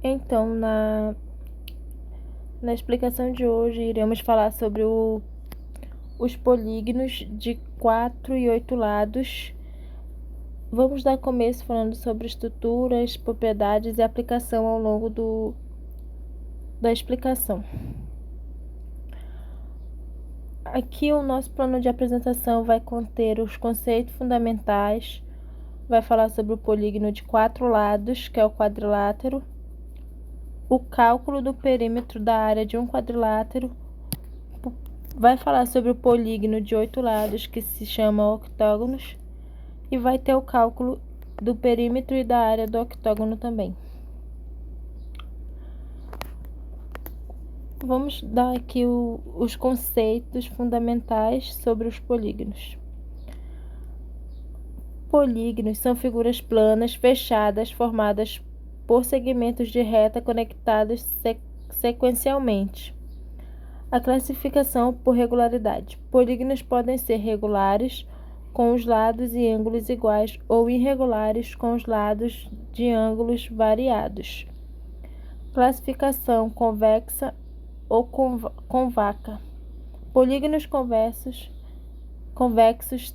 Então, na explicação de hoje, iremos falar sobre os polígonos de 4 e 8 lados. Vamos dar começo falando sobre estruturas, propriedades e aplicação ao longo da explicação. Aqui o nosso plano de apresentação vai conter os conceitos fundamentais, vai falar sobre o polígono de 4 lados, que é o quadrilátero, o cálculo do perímetro da área de um quadrilátero, vai falar sobre o polígono de 8 lados, que se chama octógonos, e vai ter o cálculo do perímetro e da área do octógono também. Vamos dar aqui os conceitos fundamentais sobre os polígonos. Polígonos são figuras planas fechadas formadas por segmentos de reta conectados sequencialmente. A classificação por regularidade. Polígonos podem ser regulares, com os lados e ângulos iguais, ou irregulares, com os lados de ângulos variados. Classificação convexa ou convaca. Polígonos convexos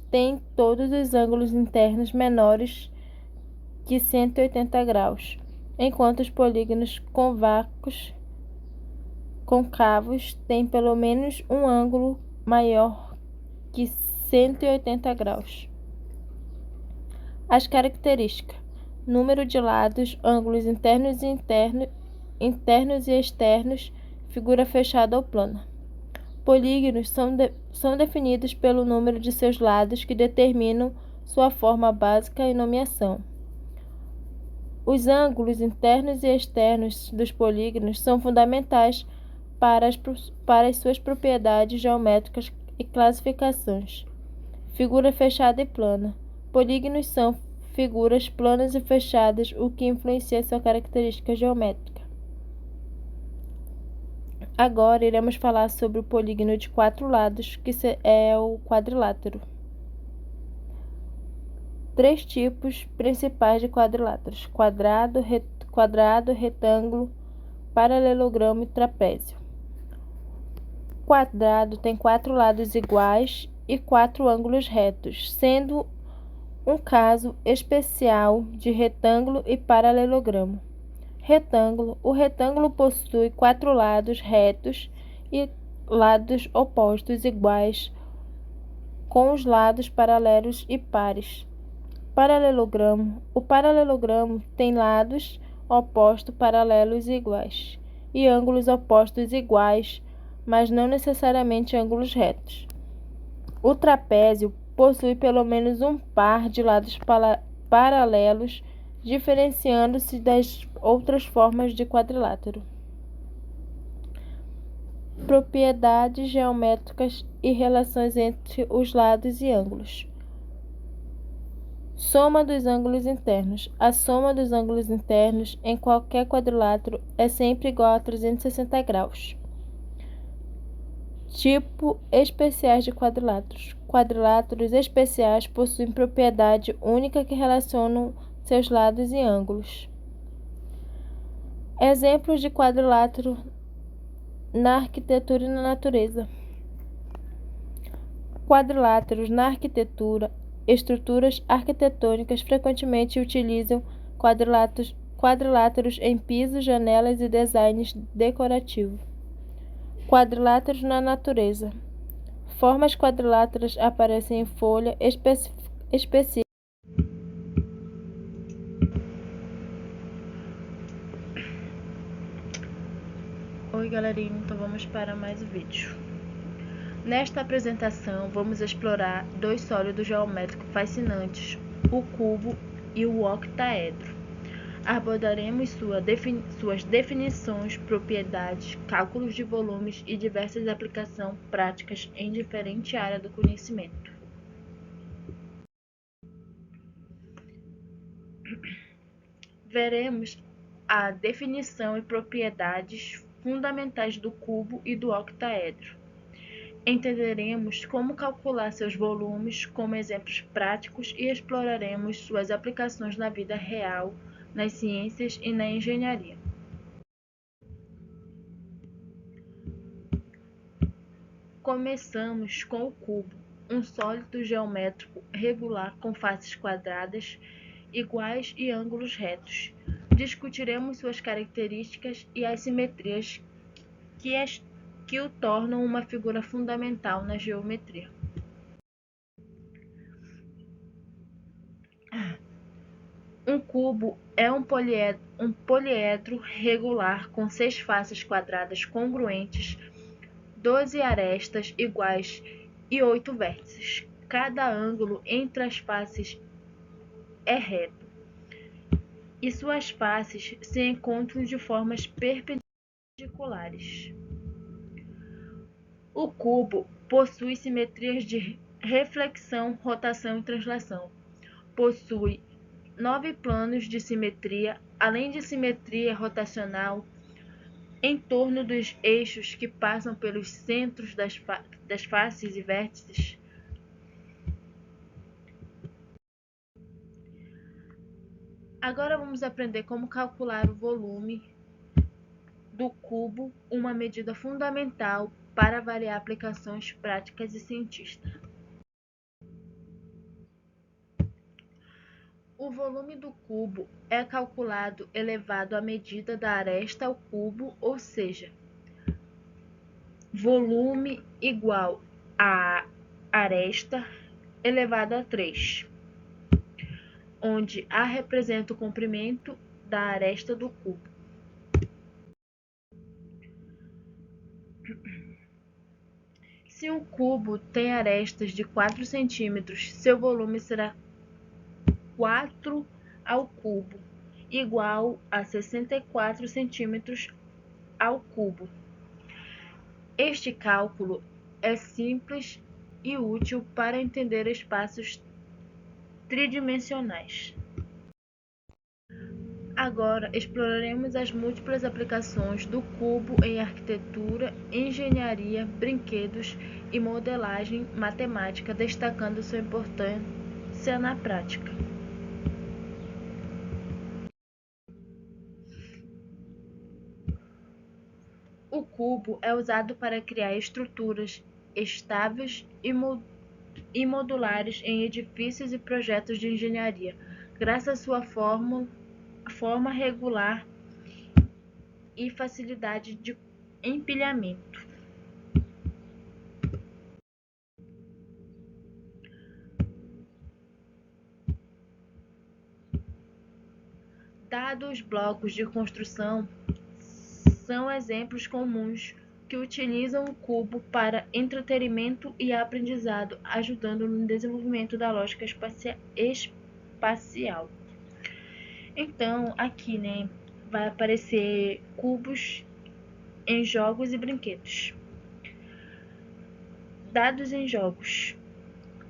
têm todos os ângulos internos menores que 180 graus, enquanto os polígonos concavos têm pelo menos um ângulo maior que 180 graus. As características: número de lados, ângulos internos e externos, figura fechada ou plana. Polígonos são definidos pelo número de seus lados, que determinam sua forma básica e nomeação. Os ângulos internos e externos dos polígonos são fundamentais para as suas propriedades geométricas e classificações. Figura fechada e plana. Polígonos são figuras planas e fechadas, o que influencia sua característica geométrica. Agora iremos falar sobre o polígono de 4 lados, que é o quadrilátero. 3 tipos principais de quadriláteros: quadrado, retângulo, paralelogramo e trapézio. O quadrado tem 4 lados iguais e 4 ângulos retos, sendo um caso especial de retângulo e paralelogramo. Retângulo. O retângulo possui 4 lados retos e lados opostos iguais, com os lados paralelos e pares. Paralelogramo. O paralelogramo tem lados opostos paralelos e iguais, e ângulos opostos iguais, mas não necessariamente ângulos retos. O trapézio possui pelo menos um par de lados paralelos, diferenciando-se das outras formas de quadrilátero. Propriedades geométricas e relações entre os lados e ângulos. Soma dos ângulos internos. A soma dos ângulos internos em qualquer quadrilátero é sempre igual a 360 graus. Tipo especiais de quadriláteros. Quadriláteros especiais possuem propriedade única que relacionam seus lados e ângulos. Exemplos de quadrilátero na arquitetura e na natureza. Quadriláteros na arquitetura. Estruturas arquitetônicas frequentemente utilizam quadriláteros em pisos, janelas e designs decorativos. Quadriláteros na natureza. Formas quadriláteras aparecem em folha específica. Oi galerinha, então vamos para mais um vídeo. Nesta apresentação vamos explorar 2 sólidos geométricos fascinantes, o cubo e o octaedro. Abordaremos suas definições, propriedades, cálculos de volumes e diversas aplicações práticas em diferentes áreas do conhecimento. Veremos a definição e propriedades fundamentais do cubo e do octaedro. Entenderemos como calcular seus volumes como exemplos práticos e exploraremos suas aplicações na vida real, nas ciências e na engenharia. Começamos com o cubo, um sólido geométrico regular com faces quadradas, iguais e ângulos retos. Discutiremos suas características e as simetrias que o tornam uma figura fundamental na geometria. Um cubo é um poliedro regular com 6 faces quadradas congruentes, 12 arestas iguais e 8 vértices. Cada ângulo entre as faces é reto, e suas faces se encontram de formas perpendiculares. O cubo possui simetrias de reflexão, rotação e translação. Possui 9 planos de simetria, além de simetria rotacional em torno dos eixos que passam pelos centros das faces e vértices. Agora vamos aprender como calcular o volume do cubo, uma medida fundamental para avaliar aplicações práticas e científicas. O volume do cubo é calculado elevado à medida da aresta ao cubo, ou seja, volume igual a aresta elevado a 3, onde A representa o comprimento da aresta do cubo. Se um cubo tem arestas de 4 centímetros, seu volume será 4 ao cubo, igual a 64 centímetros ao cubo. Este cálculo é simples e útil para entender espaços tridimensionais. Agora exploraremos as múltiplas aplicações do cubo em arquitetura, engenharia, brinquedos e modelagem matemática, destacando sua importância na prática. O cubo é usado para criar estruturas estáveis e modulares em edifícios e projetos de engenharia, graças à sua forma regular e facilidade de empilhamento. Dados os blocos de construção são exemplos comuns que utilizam o cubo para entretenimento e aprendizado, ajudando no desenvolvimento da lógica espacial. Então, aqui, vai aparecer cubos em jogos e brinquedos. Dados em jogos.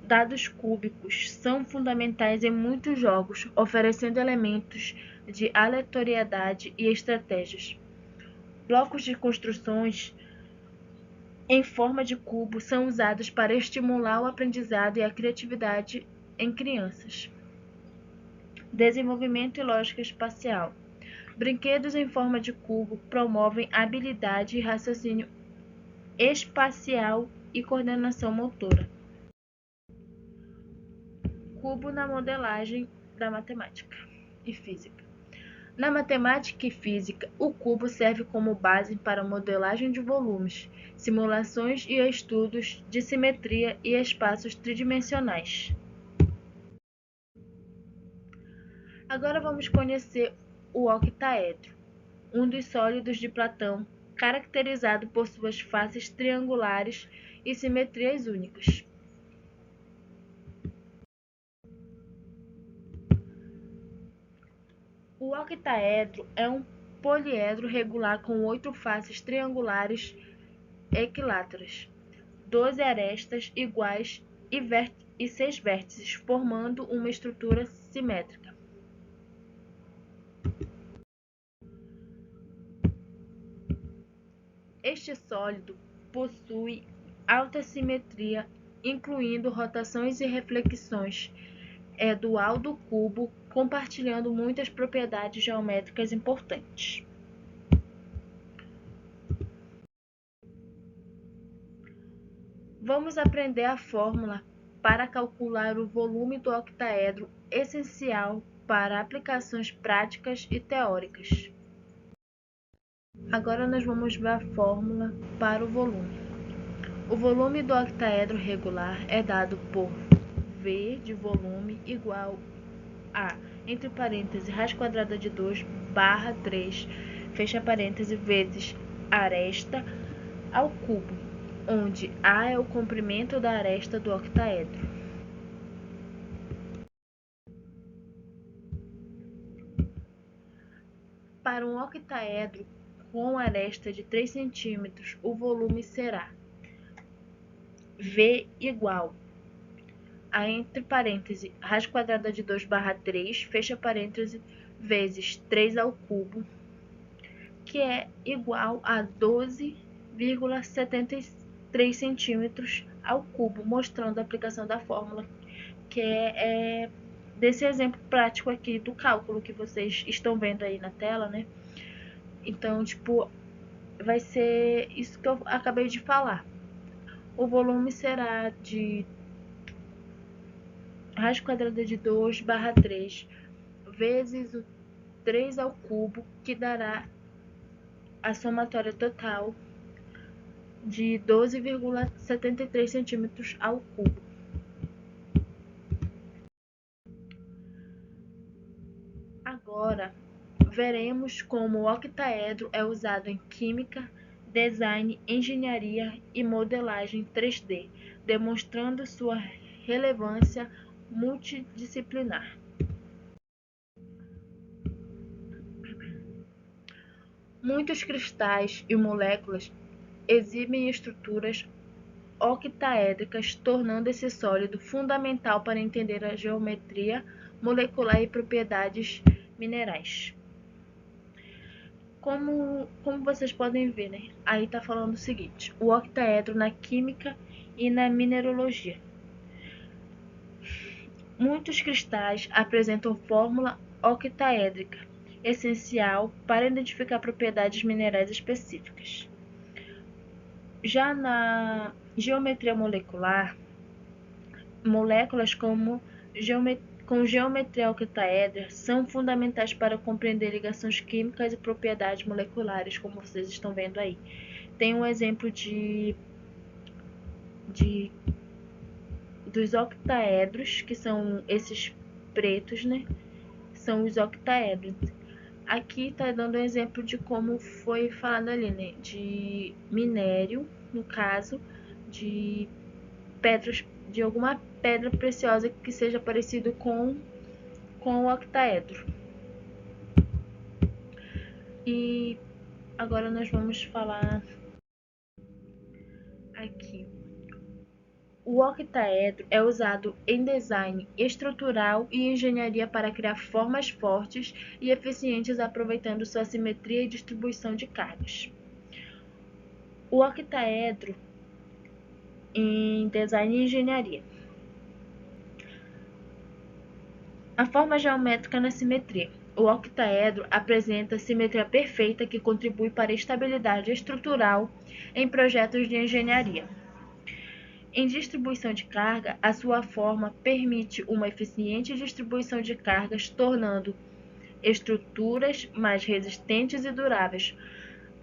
Dados cúbicos são fundamentais em muitos jogos, oferecendo elementos de aleatoriedade e estratégias. Blocos de construções em forma de cubo são usados para estimular o aprendizado e a criatividade em crianças. Desenvolvimento e lógica espacial. Brinquedos em forma de cubo promovem habilidade e raciocínio espacial e coordenação motora. Cubo na modelagem da matemática e física. Na matemática e física, o cubo serve como base para a modelagem de volumes, simulações e estudos de simetria e espaços tridimensionais. Agora vamos conhecer o octaedro, um dos sólidos de Platão, caracterizado por suas faces triangulares e simetrias únicas. O octaedro é um poliedro regular com 8 faces triangulares equiláteras, 12 arestas iguais e 6 vértices, formando uma estrutura simétrica. Este sólido possui alta simetria, incluindo rotações e reflexões. É dual do cubo, compartilhando muitas propriedades geométricas importantes. Vamos aprender a fórmula para calcular o volume do octaedro, essencial para aplicações práticas e teóricas. Agora nós vamos ver a fórmula para o volume. O volume do octaedro regular é dado por V de volume igual a, entre parênteses, raiz quadrada de 2 barra 3, fecha parênteses, vezes aresta ao cubo, onde A é o comprimento da aresta do octaedro. Para um octaedro com aresta de 3 cm, o volume será V igual a, entre parênteses, raiz quadrada de 2 barra 3, fecha parênteses, vezes 3 ao cubo, que é igual a 12,73 centímetros ao cubo, mostrando a aplicação da fórmula, que é desse exemplo prático aqui do cálculo que vocês estão vendo aí na tela, né? Então, tipo, vai ser isso que eu acabei de falar. O volume será de raiz quadrada de 2 barra 3 vezes o 3 ao cubo, que dará a somatória total de 12,73 centímetros ao cubo. Agora, veremos como o octaedro é usado em química, design, engenharia e modelagem 3D, demonstrando sua relevância multidisciplinar. Muitos cristais e moléculas exibem estruturas octaédricas, tornando esse sólido fundamental para entender a geometria molecular e propriedades minerais. Como vocês podem ver, né? Aí está falando o seguinte: o octaedro na química e na mineralogia. Muitos cristais apresentam fórmula octaédrica, essencial para identificar propriedades minerais específicas. Já na geometria molecular, moléculas com geometria octaedra são fundamentais para compreender ligações químicas e propriedades moleculares, como vocês estão vendo aí. Tem um exemplo dos octaedros, que são esses pretos, né? São os octaedros. Aqui está dando um exemplo de como foi falado ali, né? De minério, no caso, de pedras, de alguma pedra preciosa que seja parecido com o octaedro. E agora nós vamos falar aqui. O octaedro é usado em design estrutural e engenharia para criar formas fortes e eficientes, aproveitando sua simetria e distribuição de cargas. O octaedro em design e engenharia. A forma geométrica na simetria. O octaedro apresenta simetria perfeita que contribui para a estabilidade estrutural em projetos de engenharia. Em distribuição de carga, a sua forma permite uma eficiente distribuição de cargas, tornando estruturas mais resistentes e duráveis.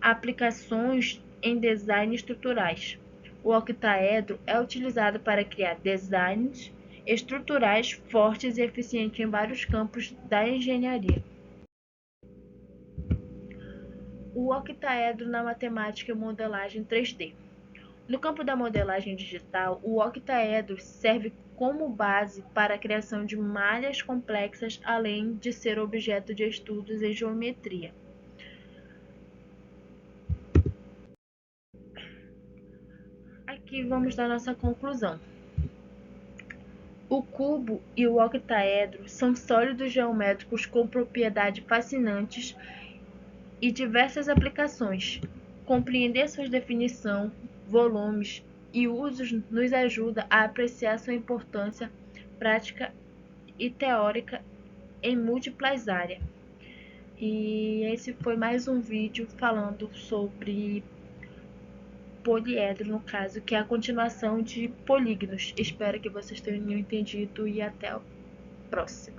Aplicações em design estruturais. O octaedro é utilizado para criar designs estruturais fortes e eficientes em vários campos da engenharia. O octaedro na matemática e modelagem 3D. No campo da modelagem digital, o octaedro serve como base para a criação de malhas complexas, além de ser objeto de estudos em geometria. Aqui vamos dar nossa conclusão. O cubo e o octaedro são sólidos geométricos com propriedades fascinantes e diversas aplicações. Compreender sua definição, volumes e usos nos ajuda a apreciar sua importância prática e teórica em múltiplas áreas. E esse foi mais um vídeo falando sobre poliedro, no caso, que é a continuação de polígonos. Espero que vocês tenham entendido e até a próxima.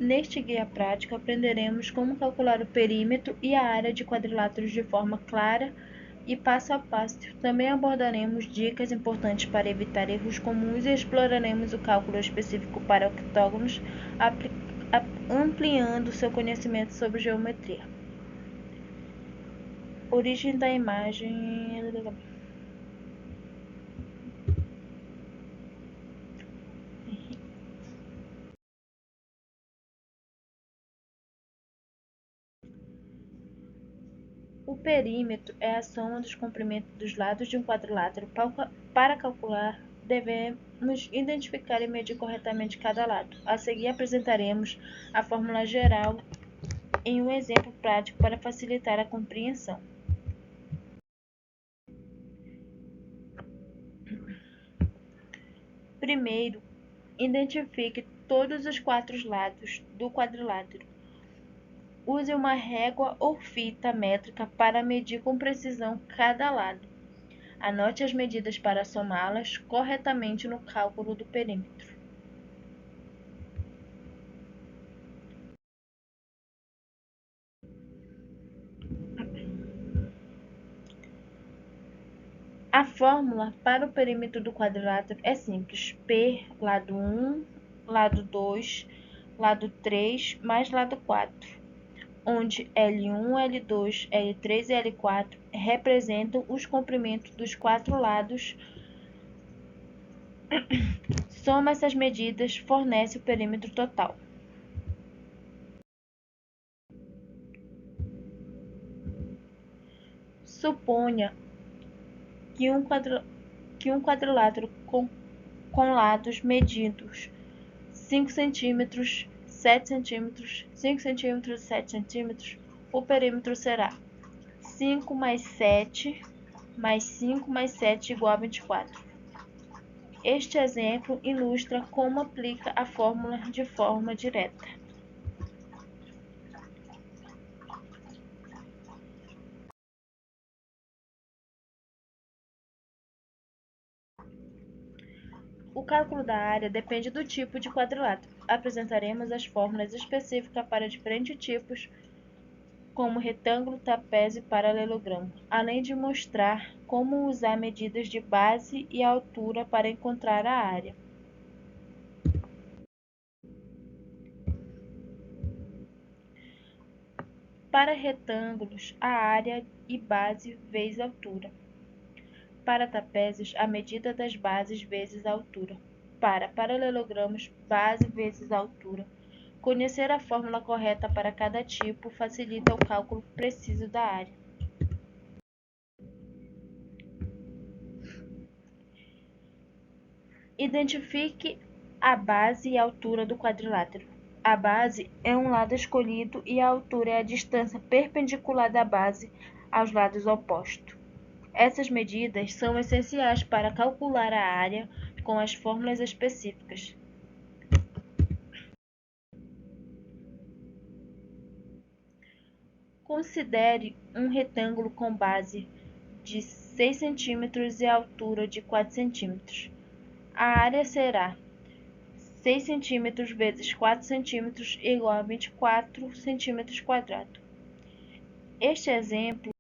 Neste guia prático, aprenderemos como calcular o perímetro e a área de quadriláteros de forma clara e passo a passo. Também abordaremos dicas importantes para evitar erros comuns e exploraremos o cálculo específico para octógonos, ampliando seu conhecimento sobre geometria. Origem da imagem. O perímetro é a soma dos comprimentos dos lados de um quadrilátero. Para calcular, devemos identificar e medir corretamente cada lado. A seguir, apresentaremos a fórmula geral em um exemplo prático para facilitar a compreensão. Primeiro, identifique todos os 4 lados do quadrilátero. Use uma régua ou fita métrica para medir com precisão cada lado. Anote as medidas para somá-las corretamente no cálculo do perímetro. A fórmula para o perímetro do quadrilátero é simples. P, lado 1, lado 2, lado 3, mais lado 4. Onde L1, L2, L3 e L4 representam os comprimentos dos 4 lados. Soma essas medidas, fornece o perímetro total. Suponha que um quadrilátero com lados medidos 5 cm, 7 cm, 5 cm e 7 cm, o perímetro será 5 mais 7 mais 5 mais 7 igual a 24. Este exemplo ilustra como aplica a fórmula de forma direta. O cálculo da área depende do tipo de quadrilátero. Apresentaremos as fórmulas específicas para diferentes tipos, como retângulo, trapézio e paralelogramo, além de mostrar como usar medidas de base e altura para encontrar a área. Para retângulos, a área e base vezes altura. Para trapézios, a medida das bases vezes a altura. Para paralelogramos, base vezes altura. Conhecer a fórmula correta para cada tipo facilita o cálculo preciso da área. Identifique a base e a altura do quadrilátero. A base é um lado escolhido e a altura é a distância perpendicular da base aos lados opostos. Essas medidas são essenciais para calcular a área com as fórmulas específicas. Considere um retângulo com base de 6 cm e altura de 4 cm. A área será 6 cm vezes 4 cm igual a 24 cm². Este exemplo